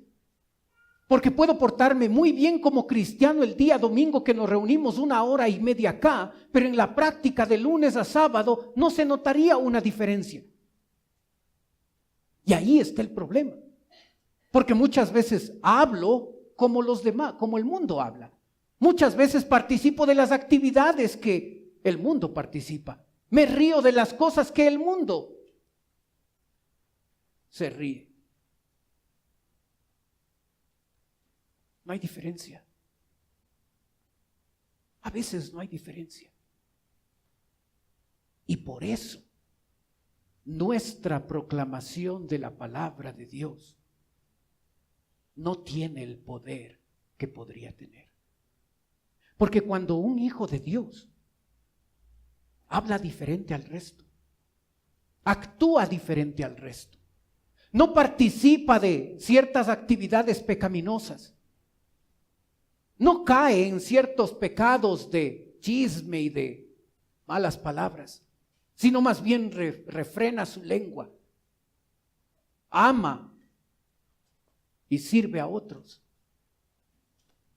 Porque puedo portarme muy bien como cristiano el día domingo que nos reunimos 1 hora y media acá, pero en la práctica de lunes a sábado no se notaría una diferencia. Y ahí está el problema. Porque muchas veces hablo como los demás, como el mundo habla. Muchas veces participo de las actividades que el mundo participa. Me río de las cosas que el mundo se ríe. No hay diferencia. A veces no hay diferencia. Y por eso nuestra proclamación de la palabra de Dios no tiene el poder que podría tener. Porque cuando un hijo de Dios habla diferente al resto, actúa diferente al resto, no participa de ciertas actividades pecaminosas, no cae en ciertos pecados de chisme y de malas palabras, sino más bien refrena su lengua, ama y sirve a otros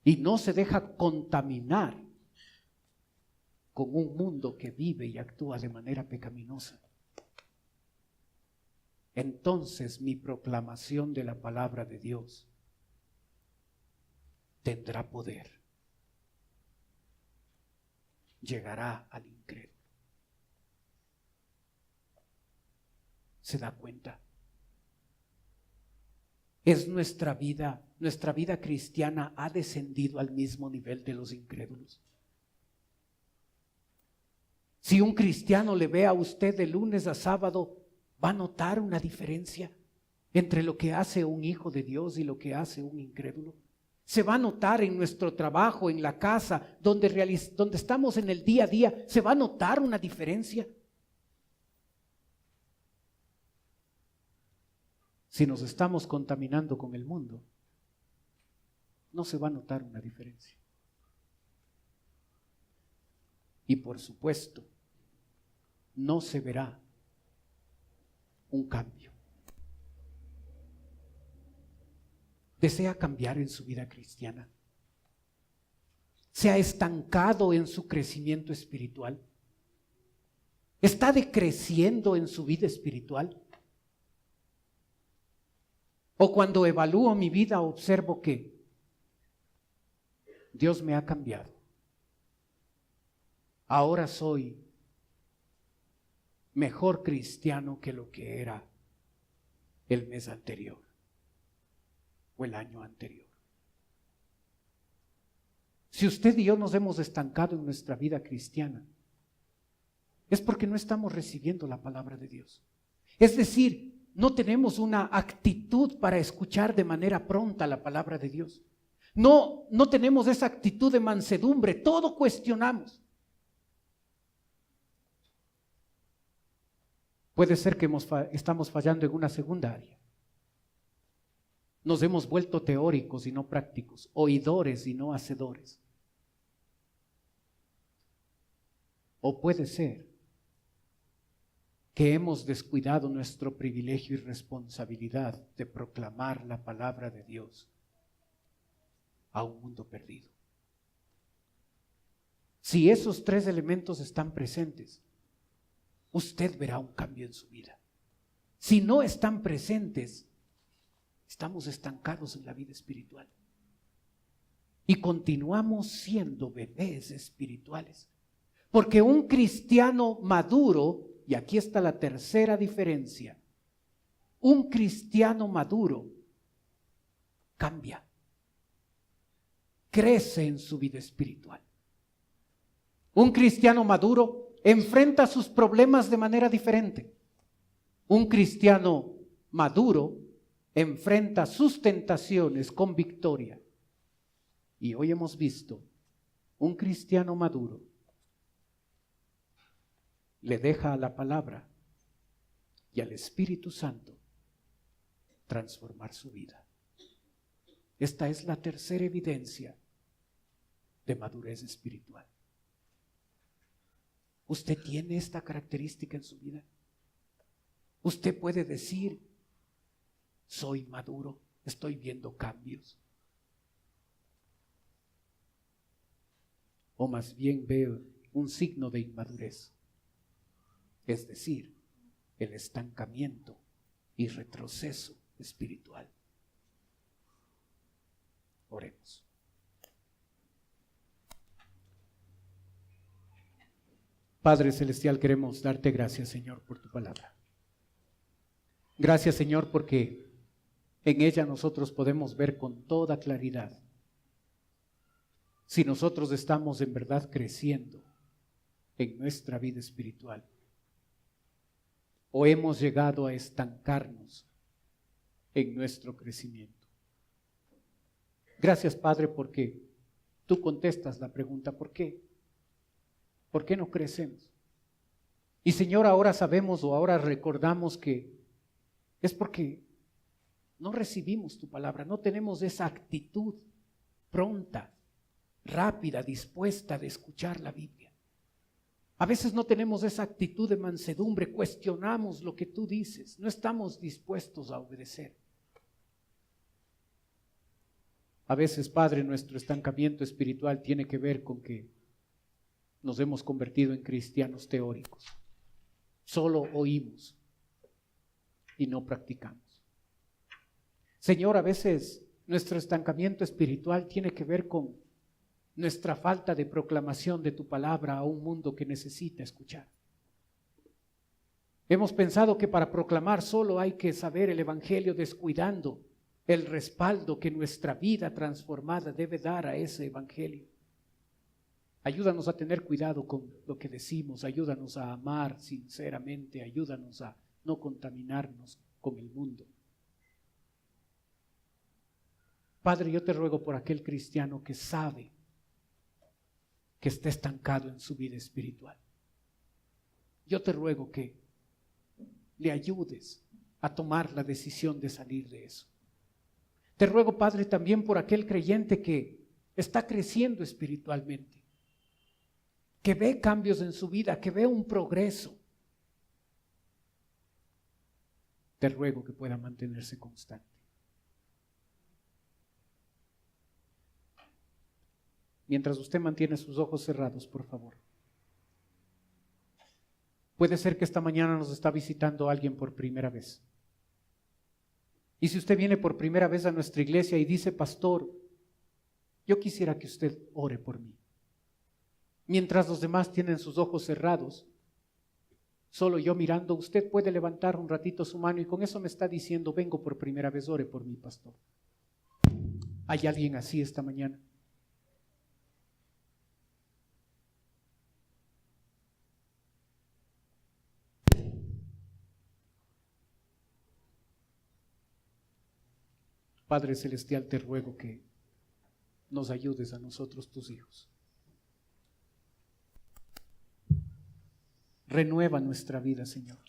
y no se deja contaminar con un mundo que vive y actúa de manera pecaminosa. Entonces mi proclamación de la palabra de Dios tendrá poder. Llegará al incrédulo. ¿Se da cuenta? Es nuestra vida cristiana ha descendido al mismo nivel de los incrédulos. Si un cristiano le ve a usted de lunes a sábado, ¿va a notar una diferencia entre lo que hace un hijo de Dios y lo que hace un incrédulo? Se va a notar en nuestro trabajo, en la casa, donde estamos en el día a día, se va a notar una diferencia. Si nos estamos contaminando con el mundo, no se va a notar una diferencia. Y por supuesto, no se verá un cambio. ¿Desea cambiar en su vida cristiana? ¿Se ha estancado en su crecimiento espiritual? ¿Está decreciendo en su vida espiritual? ¿O cuando evalúo mi vida observo que Dios me ha cambiado? Ahora soy mejor cristiano que lo que era el mes anterior o el año anterior. Si usted y yo nos hemos estancado en nuestra vida cristiana, es porque no estamos recibiendo la palabra de Dios. Es decir, no tenemos una actitud para escuchar de manera pronta la palabra de Dios. No tenemos esa actitud de mansedumbre, todo cuestionamos. Puede ser que estamos fallando en una segunda área. Nos hemos vuelto teóricos y no prácticos, oidores y no hacedores. O puede ser que hemos descuidado nuestro privilegio y responsabilidad de proclamar la palabra de Dios a un mundo perdido. Si esos tres elementos están presentes, usted verá un cambio en su vida. Si no están presentes, estamos estancados en la vida espiritual y continuamos siendo bebés espirituales. Porque un cristiano maduro, y aquí está la tercera diferencia, un cristiano maduro cambia, crece en su vida espiritual. Un cristiano maduro enfrenta sus problemas de manera diferente. Un cristiano maduro enfrenta sus tentaciones con victoria. Y hoy hemos visto un cristiano maduro le deja a la palabra y al Espíritu Santo transformar su vida. Esta es la tercera evidencia de madurez espiritual. ¿Usted tiene esta característica en su vida? ¿Usted puede decir, soy maduro, estoy viendo cambios? O más bien veo un signo de inmadurez. Es decir, el estancamiento y retroceso espiritual. Oremos. Padre Celestial, queremos darte gracias, Señor, por tu palabra. Gracias, Señor, porque en ella nosotros podemos ver con toda claridad si nosotros estamos en verdad creciendo en nuestra vida espiritual o hemos llegado a estancarnos en nuestro crecimiento. Gracias, Padre, porque tú contestas la pregunta, ¿por qué? ¿Por qué no crecemos? Y Señor, ahora sabemos o ahora recordamos que es porque no recibimos tu palabra, no tenemos esa actitud pronta, rápida, dispuesta de escuchar la Biblia. A veces no tenemos esa actitud de mansedumbre, cuestionamos lo que tú dices, no estamos dispuestos a obedecer. A veces, Padre, nuestro estancamiento espiritual tiene que ver con que nos hemos convertido en cristianos teóricos. Solo oímos y no practicamos. Señor, a veces nuestro estancamiento espiritual tiene que ver con nuestra falta de proclamación de tu palabra a un mundo que necesita escuchar. Hemos pensado que para proclamar solo hay que saber el evangelio, descuidando el respaldo que nuestra vida transformada debe dar a ese evangelio. Ayúdanos a tener cuidado con lo que decimos, ayúdanos a amar sinceramente, ayúdanos a no contaminarnos con el mundo. Padre, yo te ruego por aquel cristiano que sabe que está estancado en su vida espiritual. Yo te ruego que le ayudes a tomar la decisión de salir de eso. Te ruego, Padre, también por aquel creyente que está creciendo espiritualmente, que ve cambios en su vida, que ve un progreso. Te ruego que pueda mantenerse constante. Mientras usted mantiene sus ojos cerrados, por favor. Puede ser que esta mañana nos está visitando alguien por primera vez. Y si usted viene por primera vez a nuestra iglesia y dice, pastor, yo quisiera que usted ore por mí. Mientras los demás tienen sus ojos cerrados, solo yo mirando, usted puede levantar un ratito su mano y con eso me está diciendo, vengo por primera vez, ore por mí, pastor. ¿Hay alguien así esta mañana? Padre Celestial, te ruego que nos ayudes a nosotros, tus hijos. Renueva nuestra vida, Señor.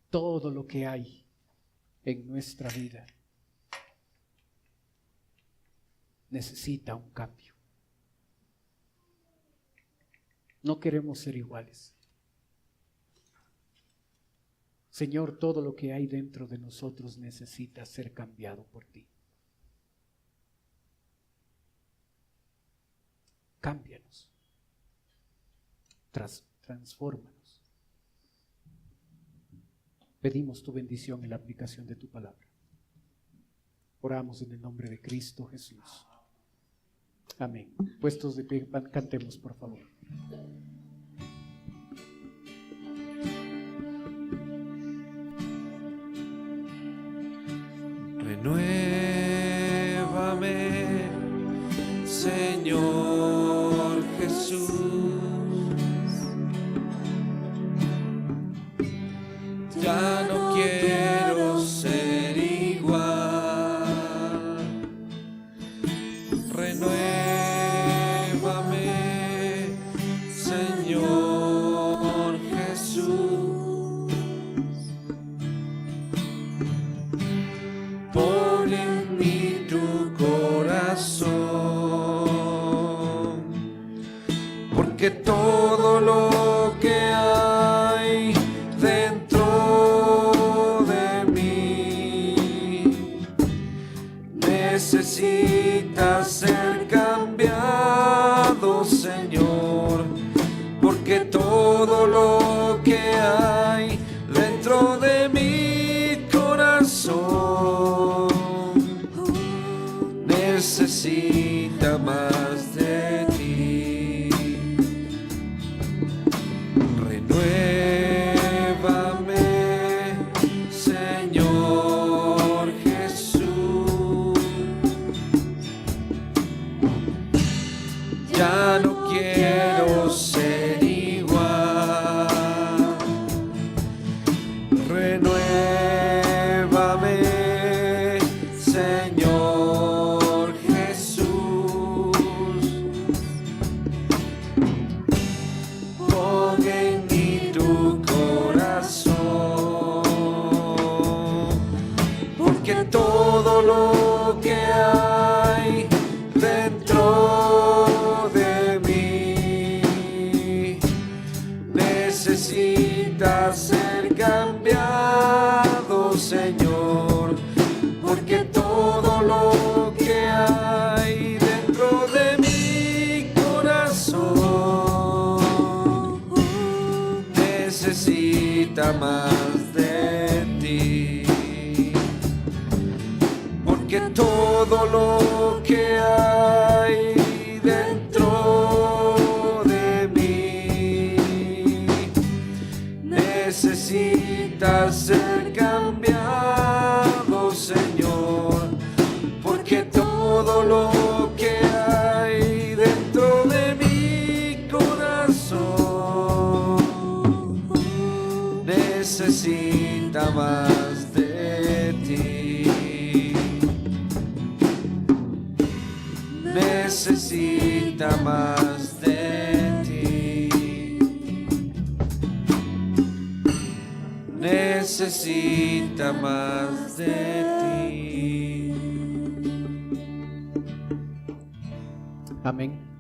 Todo lo que hay en nuestra vida necesita un cambio. No queremos ser iguales. Señor, todo lo que hay dentro de nosotros necesita ser cambiado por ti. Cámbianos. Transfórmanos. Pedimos tu bendición en la aplicación de tu palabra. Oramos en el nombre de Cristo Jesús. Amén. Puestos de pie, cantemos, por favor. Renuévame, Señor Jesús. Ya no quiero ser igual. Renuévame, Señor. necesita ser cambiado, Señor, porque todo lo que hay dentro de mi corazón necesita más de ti, porque todo lo que hay dentro de mí necesita ser cambiado, Señor, porque todo lo que hay dentro de mi corazón necesita más de ti, necesita más de ti, necesita más de ti. Amén.